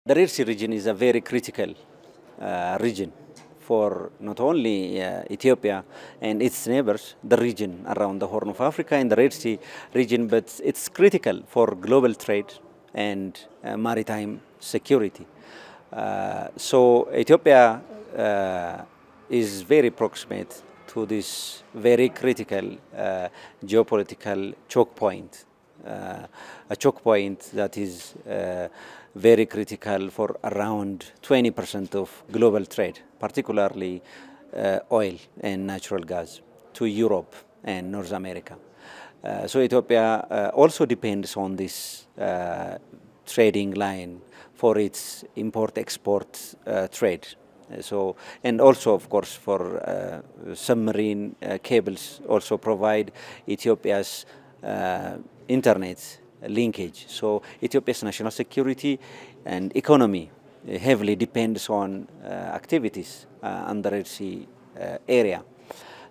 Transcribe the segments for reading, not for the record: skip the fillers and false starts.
The Red Sea region is a very critical region for not only Ethiopia and its neighbors, the region around the Horn of Africa and the Red Sea region, but it's critical for global trade and maritime security. So Ethiopia is very proximate to this very critical geopolitical choke point. A choke point that is very critical for around 20% of global trade, particularly oil and natural gas to Europe and North America. So Ethiopia also depends on this trading line for its import-export trade. So, and also, of course, for submarine cables also provide Ethiopia's internet linkage. So Ethiopia's national security and economy heavily depends on activities on the Red Sea area.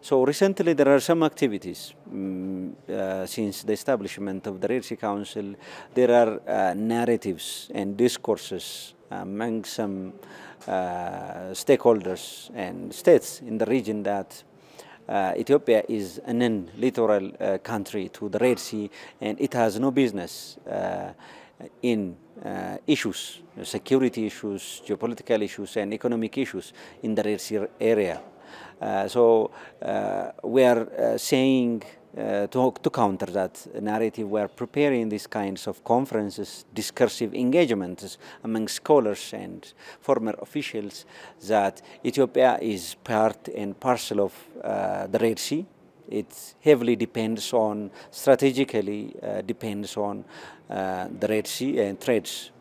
So recently there are some activities since the establishment of the Red Sea Council. There are narratives and discourses among some stakeholders and states in the region that Ethiopia is a non-littoral country to the Red Sea, and it has no business in issues, security issues, geopolitical issues, and economic issues in the Red Sea area. So we are saying to counter that narrative, we are preparing these kinds of conferences, discursive engagements among scholars and former officials that Ethiopia is part and parcel of the Red Sea. It heavily depends on, strategically depends on the Red Sea and trades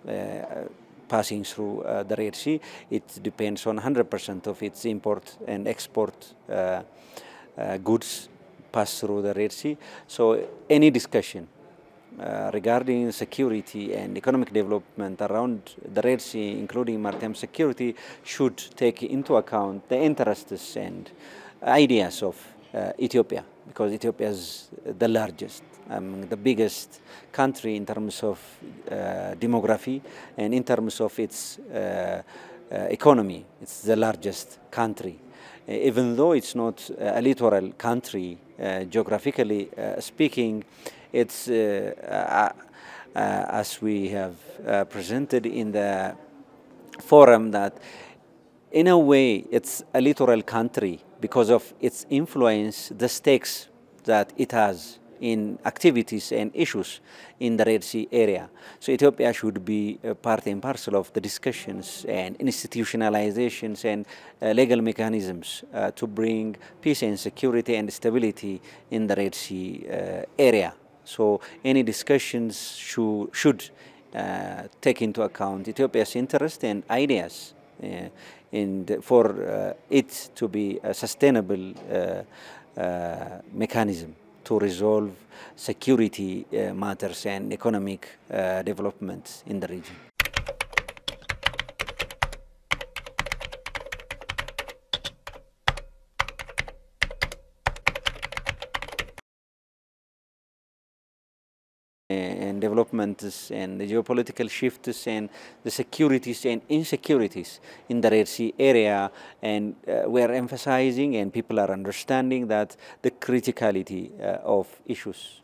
passing through the Red Sea. It depends on 100% of its import and export goods pass through the Red Sea. So any discussion regarding security and economic development around the Red Sea, including maritime security, should take into account the interests and ideas of Ethiopia, because Ethiopia is the largest, the biggest country in terms of demography and in terms of its economy. It's the largest country. Even though it's not a littoral country, geographically speaking, it's, as we have presented in the forum, that in a way it's a littoral country because of its influence, the stakes that it has in activities and issues in the Red Sea area. So Ethiopia should be part and parcel of the discussions and institutionalizations and legal mechanisms to bring peace and security and stability in the Red Sea area. So any discussions should take into account Ethiopia's interest and ideas for it to be a sustainable mechanism to resolve security matters and economic development in the region. And developments and the geopolitical shifts and the securities and insecurities in the Red Sea area, and we are emphasizing and people are understanding that the criticality of issues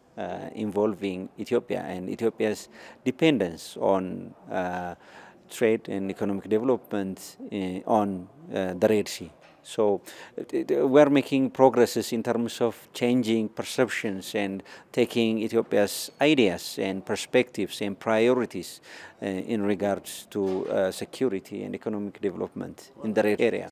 involving Ethiopia and Ethiopia's dependence on trade and economic development on the Red Sea. So we're making progresses in terms of changing perceptions and taking Ethiopia's ideas and perspectives and priorities in regards to security and economic development in the Red area.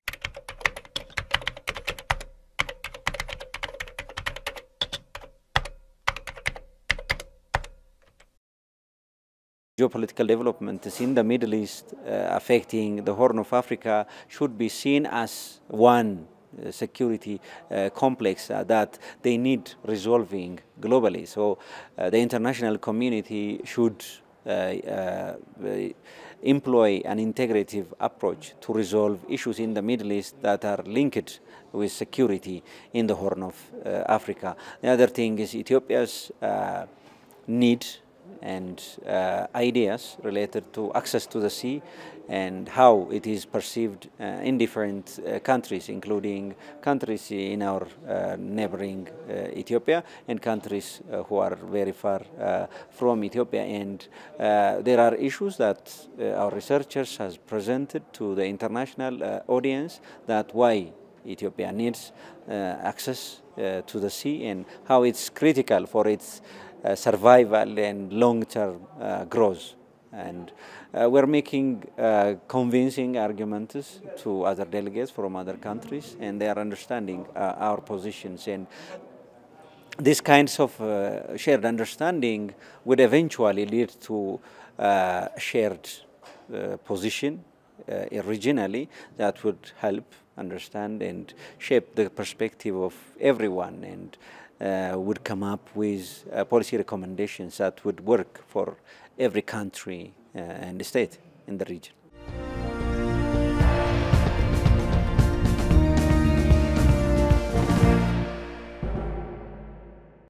Geopolitical developments in the Middle East affecting the Horn of Africa should be seen as one security complex that they need resolving globally. So the international community should employ an integrative approach to resolve issues in the Middle East that are linked with security in the Horn of Africa. The other thing is Ethiopia's need and ideas related to access to the sea and how it is perceived in different countries, including countries in our neighboring Ethiopia and countries who are very far from Ethiopia. And there are issues that our researchers has presented to the international audience, that why Ethiopia needs access to the sea and how it's critical for its survival and long-term growth. And we're making convincing arguments to other delegates from other countries, and they are understanding our positions. And these kinds of shared understanding would eventually lead to shared position regionally that would help understand and shape the perspective of everyone, and would come up with policy recommendations that would work for every country and state in the region.